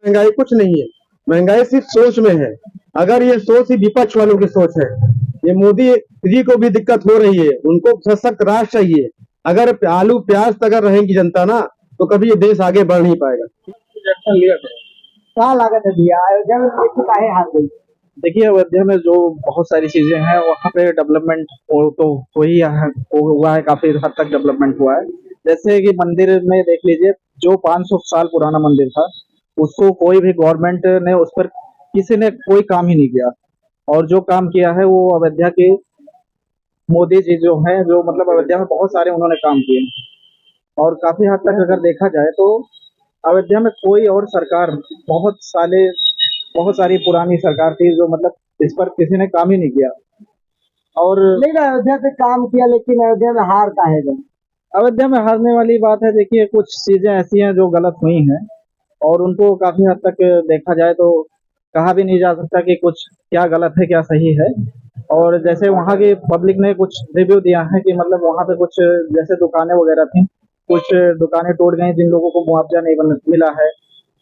महंगाई कुछ नहीं है, महंगाई सिर्फ सोच में है। अगर ये सोच ही विपक्ष वालों की सोच है, ये मोदी जी को भी दिक्कत हो रही है, उनको सशक्त राष्ट्र चाहिए। अगर आलू प्याज तक अगर रहेगी जनता ना, तो कभी ये देश आगे बढ़ नहीं पाएगा। क्या लागत है भैया, अयोध्या में खेती काहे हार गई? देखिए, अयोध्या में जो बहुत सारी चीजें हैं वहाँ पे डेवलपमेंट हो ही हुआ है, काफी हद तक डेवलपमेंट हुआ है। जैसे कि मंदिर में देख लीजिए, जो 500 साल पुराना मंदिर था, उसको कोई भी गवर्नमेंट ने उस पर किसी ने कोई काम ही नहीं किया। और जो काम किया है वो अयोध्या के मोदी जी जो है, जो मतलब अयोध्या में बहुत सारे उन्होंने काम किए। और काफी हद तक अगर देखा जाए तो अयोध्या में कोई और सरकार, बहुत सारी पुरानी सरकार थी जो मतलब इस पर किसी ने काम ही नहीं किया। और लेकिन अयोध्या पे काम किया, लेकिन अयोध्या में हार काहे गई? अयोध्या में हारने वाली बात है, देखिए कुछ चीजें ऐसी हैं जो गलत हुई हैं, और उनको काफी हद तक देखा जाए तो कहा भी नहीं जा सकता कि कुछ क्या गलत है क्या सही है। और जैसे वहाँ की पब्लिक ने कुछ रिव्यू दिया है कि मतलब वहाँ पे कुछ जैसे दुकानें वगैरह थी, कुछ दुकानें टूट गई जिन लोगों को मुआवजा नहीं मिला है।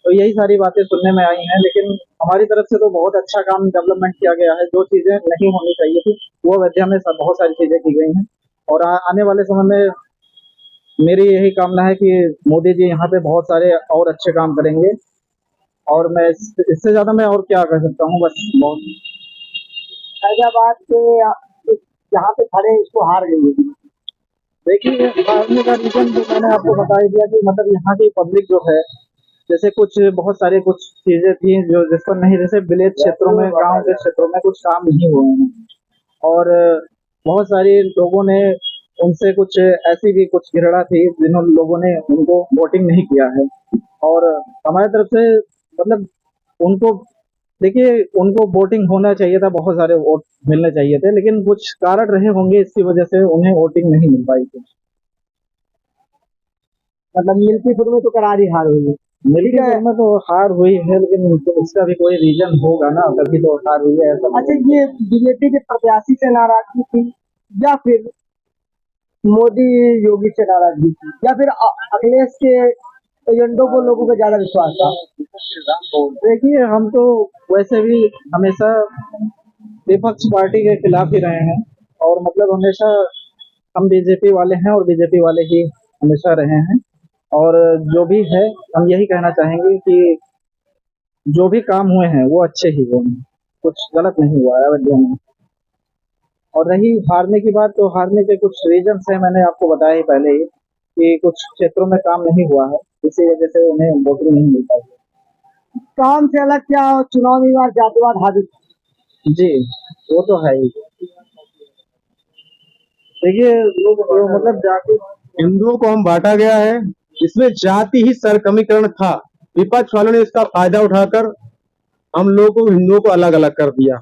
तो यही सारी बातें सुनने में आई हैं, लेकिन हमारी तरफ से तो बहुत अच्छा काम डेवलपमेंट किया गया है। जो चीजें नहीं होनी चाहिए थी वो अयोध्या में बहुत सारी चीजें की गई हैं। और आने वाले समय में मेरी यही कामना है कि मोदी जी यहाँ पे बहुत सारे और अच्छे काम करेंगे। और मैं इससे ज्यादा मैं और क्या कर सकता हूँ, बस बहुत। फैजाबाद के जहाँ पे खड़े हैं, इसको हार गई है। देखिए, हारने का रीजन तो मैंने आपको बता ही दिया कि मतलब यहाँ की पब्लिक जो है, जैसे कुछ बहुत सारी कुछ चीजें थी जो जिस पर नहीं, जैसे विलेज क्षेत्रों में, गांव के क्षेत्रों में कुछ काम नहीं हुए हैं। और बहुत सारे लोगों ने उनसे कुछ ऐसी भी कुछ घृणा थी जिन्हों लोगों ने उनको वोटिंग नहीं किया है। और हमारी तरफ से मतलब उनको, देखिए उनको वोटिंग होना चाहिए था, बहुत सारे वोट मिलने चाहिए थे, लेकिन कुछ कारण रहे होंगे इसकी वजह से उन्हें वोटिंग नहीं मिल पाई थी। मतलब मिल्कीपुर में तो करारी हार हुई है। मिल्कीपुर में तो हार हुई है, लेकिन तो उसका भी कोई रीजन होगा ना, तभी तो हार हुई है ऐसा। अच्छा, ये बीजेपी के प्रत्याशी से नाराजगी थी, या फिर मोदी योगी से नाराजगी थी, या फिर अखिलेश के एजेंडों को लोगों को ज्यादा विश्वास था? देखिए, हम तो वैसे भी हमेशा विपक्ष पार्टी के खिलाफ ही रहे हैं, और मतलब हमेशा हम बीजेपी वाले हैं और बीजेपी वाले ही हमेशा रहे हैं। और जो भी है, हम यही कहना चाहेंगे कि जो भी काम हुए हैं वो अच्छे ही हुए हैं, कुछ गलत नहीं हुआ है अयोध्या में। और रही हारने की बात, तो हारने के कुछ रीजंस हैं, मैंने आपको बताया ही पहले ही कि कुछ क्षेत्रों में काम नहीं हुआ है, इसी वजह से उन्हें वोटिंग नहीं मिल पाई। काम से अलग क्या चुनाव विवाद, जातिवाद हावी? जी, वो तो है ही। देखिए, लोग मतलब जाति, हिंदुओं को हम बांटा गया है, इसमें जाति ही सरसमीकरण था। विपक्ष वालों ने इसका फायदा उठाकर हम लोगों को, हिंदुओं को अलग अलग कर दिया।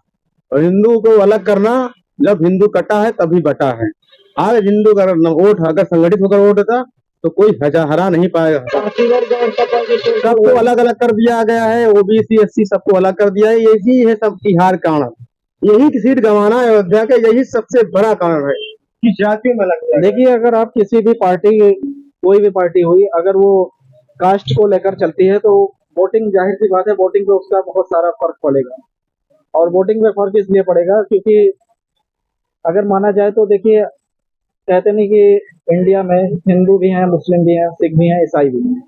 और हिंदुओं को अलग करना, जब हिंदू कटा है तभी बटा है। आज हिंदू का वोट अगर संगठित होकर वोट देता तो कोई हरा नहीं पाएगा। सबको अलग अलग कर दिया गया है, ओबीसी एससी सबको अलग कर दिया है। यही है सब हार कारण, यही की सीट गंवाना है अयोध्या का, यही सबसे बड़ा कारण है कि जाति में अलग। देखिए, अगर आप किसी भी पार्टी, कोई भी पार्टी हुई, अगर वो कास्ट को लेकर चलती है तो वोटिंग, जाहिर सी बात है वोटिंग पे उसका बहुत सारा फर्क पड़ेगा। और वोटिंग में फर्क इसलिए पड़ेगा क्योंकि अगर माना जाए तो देखिए, कहते नहीं कि इंडिया में हिंदू भी हैं, मुस्लिम भी हैं, सिख भी हैं, ईसाई भी हैं,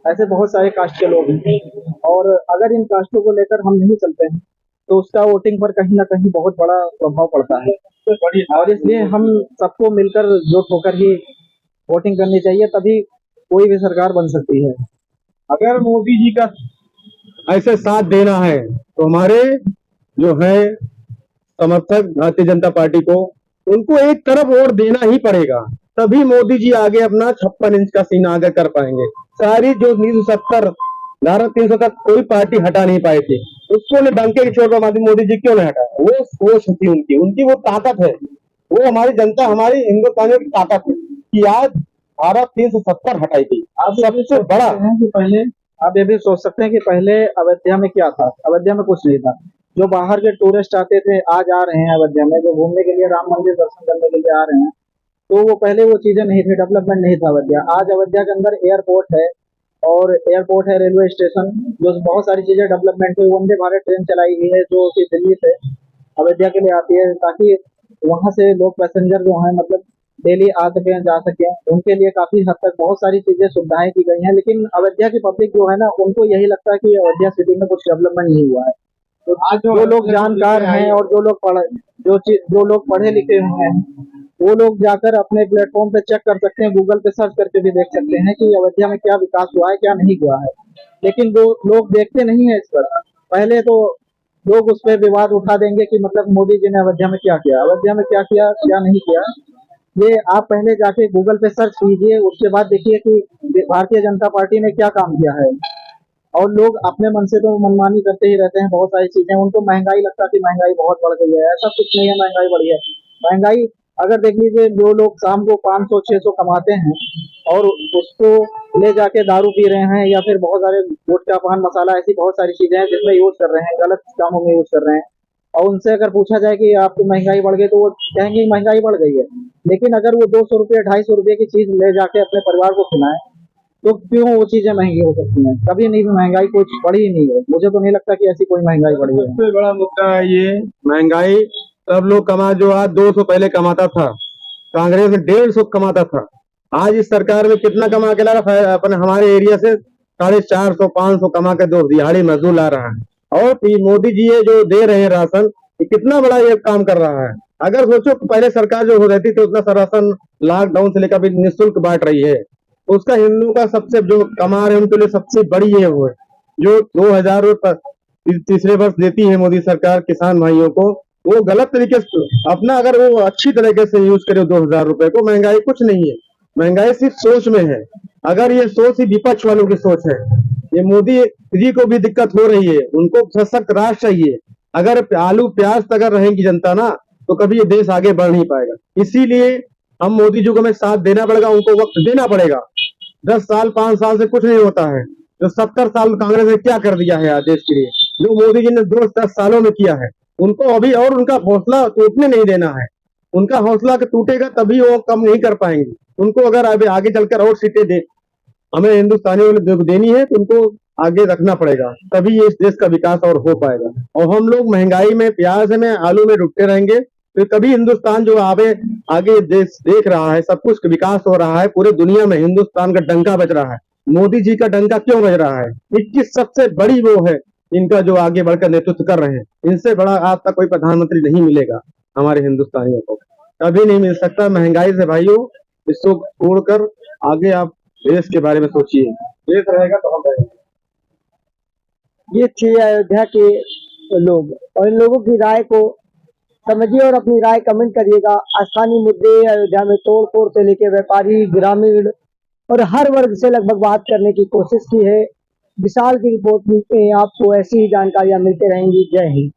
ऐसे बहुत सारे कास्ट के लोग हैं। और अगर इन कास्टों को लेकर हम नहीं चलते हैं तो उसका वोटिंग पर कहीं ना कहीं बहुत बड़ा प्रभाव पड़ता है। और इसलिए हम सबको मिलकर जुट होकर ही वोटिंग करनी चाहिए, तभी कोई भी सरकार बन सकती है। अगर मोदी जी का ऐसे साथ देना है तो हमारे जो है समर्थक भारतीय जनता पार्टी को, उनको एक तरफ वोट देना ही पड़ेगा, तभी मोदी जी आगे अपना 56 इंच का सीना आगे कर पाएंगे। सारी जो 1970 धारा 300 तक कोई पार्टी हटा नहीं पाई थी, उसको ने डंके की चोट पर मोदी जी क्यों नहीं हटाया? वो सोच थी उनकी, उनकी वो ताकत है, वो हमारी जनता, हमारी हिंदुस्तानियों की ताकत है कि आज धारा 370 हटाई थी। आप सबसे बड़ा है कि पहले, आप ये भी सोच सकते हैं कि पहले अयोध्या में क्या था, अयोध्या में कुछ नहीं था। जो बाहर के टूरिस्ट आते थे, आज आ रहे हैं अयोध्या में, जो घूमने के लिए राम मंदिर दर्शन करने के लिए आ रहे हैं, तो वो पहले वो चीजें नहीं थी, डेवलपमेंट नहीं था अयोध्या। आज अयोध्या के अंदर एयरपोर्ट है, और एयरपोर्ट है, रेलवे स्टेशन, जो बहुत सारी चीजें डेवलपमेंट हुई। वंदे भारत ट्रेन चलाई गई है जो कि दिल्ली से अयोध्या के लिए आती है, ताकि वहां से लोग पैसेंजर जो हैं मतलब डेली आ सकें जा सकें, उनके लिए काफी हद तक बहुत सारी चीजें सुविधाएं की गई हैं। लेकिन अयोध्या की पब्लिक जो है ना, उनको यही लगता है कि अयोध्या सिटी में कुछ डेवलपमेंट नहीं हुआ है। तो जो लोग जानकार हैं और जो लोग पढ़े लिखे हुए हैं, वो लोग जाकर अपने प्लेटफॉर्म पे चेक कर सकते हैं, गूगल पे सर्च करके भी देख सकते हैं कि अयोध्या में क्या विकास हुआ है, क्या नहीं हुआ है। लेकिन वो लोग देखते नहीं है इस पर। पहले तो लोग उस पर विवाद उठा देंगे कि मतलब मोदी जी ने अयोध्या में क्या किया, अयोध्या में क्या किया, क्या नहीं किया। ये आप पहले जाके गूगल पे सर्च कीजिए, उसके बाद देखिए कि भारतीय जनता पार्टी ने क्या काम किया है। और लोग अपने मन से तो मनमानी करते ही रहते हैं, बहुत सारी चीजें। उनको महंगाई लगता है कि महंगाई बहुत बढ़ गई है, ऐसा कुछ नहीं है, महंगाई बढ़ी है। महंगाई अगर देख लीजिए, जो लोग शाम को 500-600 कमाते हैं और उसको ले जाके दारू पी रहे हैं, या फिर बहुत सारे गुटखा पान मसाला ऐसी बहुत सारी चीजें हैं जिसमें यूज कर रहे हैं, गलत कामों में यूज कर रहे हैं, और उनसे अगर पूछा जाए कि आपकी महंगाई बढ़ गई, तो वो कहेंगे महंगाई बढ़ गई है। लेकिन अगर वो 200 रुपये 250 रुपये की चीज ले जाके अपने परिवार को खिलाएं, तो क्यों वो चीजें महंगी हो सकती हैं? कभी नहीं, महंगाई कुछ बढ़ी ही नहीं है। मुझे तो नहीं लगता कि ऐसी कोई महंगाई बढ़ी है। सबसे बड़ा मुद्दा है ये महंगाई। सब लोग कमा, जो आज 200 पहले कमाता था, कांग्रेस में 150 कमाता था, आज इस सरकार में कितना कमा के ला रहा है? अपने हमारे एरिया से 450-500 कमा के दो दिहाड़ी मजदूर ला रहा है। और मोदी जी ये जो दे रहे हैं राशन, ये कितना बड़ा ये काम कर रहा है। अगर सोचो पहले सरकार जो हो रहती थी उतना सा राशन लॉकडाउन से लेकर भी निःशुल्क बांट रही है, उसका हिंदू का सबसे जो कमा रहे हैं उनके लिए सबसे बड़ी ये हो है जो 2000 तीसरे वर्ष देती है मोदी सरकार किसान भाइयों को। वो गलत तरीके से अपना, अगर वो अच्छी तरीके से यूज करे 2000 रुपए को, महंगाई कुछ नहीं है। महंगाई सिर्फ सोच में है। अगर ये सोच ही विपक्ष वालों की सोच है, ये मोदी जी को भी दिक्कत हो रही है, उनको सशक्त राष्ट्र चाहिए। अगर आलू प्याज तक अगर रहेंगी जनता ना, तो कभी ये देश आगे बढ़ नहीं पाएगा। इसीलिए हम मोदी जी को हमें साथ देना पड़ेगा, उनको वक्त देना पड़ेगा। 10 साल 5 साल से कुछ नहीं होता है। जो 70 साल कांग्रेस ने क्या कर दिया है आज देश के लिए, जो मोदी जी ने 10 सालों में किया है, उनको अभी और उनका हौसला टूटने नहीं देना है। उनका हौसला टूटेगा तभी वो कम नहीं कर पाएंगे। उनको अगर अभी आगे चलकर और सीटें दे हमें हिंदुस्तानियों को देनी है, तो उनको आगे रखना पड़ेगा, तभी ये इस देश का विकास और हो पाएगा। और हम लोग महंगाई में, प्याज में, आलू में डूबते रहेंगे तो कभी हिंदुस्तान जो आगे देश देख रहा है, सब कुछ विकास हो रहा है, पूरे दुनिया में हिंदुस्तान का डंका बज रहा है। मोदी जी का डंका क्यों बज रहा है? 21 सबसे बड़ी वो है इनका जो आगे बढ़कर नेतृत्व कर रहे हैं। इनसे बड़ा आज तक कोई प्रधानमंत्री नहीं मिलेगा हमारे हिंदुस्तानियों को, कभी नहीं मिल सकता। महंगाई से भाइयों इसको छोड़कर आगे आप देश के बारे में सोचिए। देश रहेगा तो हम रहेंगे। ये थी अयोध्या के लोग, और इन लोगों की राय को समझिए और अपनी राय कमेंट करिएगा। स्थानीय मुद्दे अयोध्या में तोड़ फोड़ से लेकर व्यापारी, ग्रामीण और हर वर्ग से लगभग बात करने की कोशिश की है। विशाल की रिपोर्ट में आपको ऐसी ही जानकारियां मिलती रहेंगी। जय हिंद।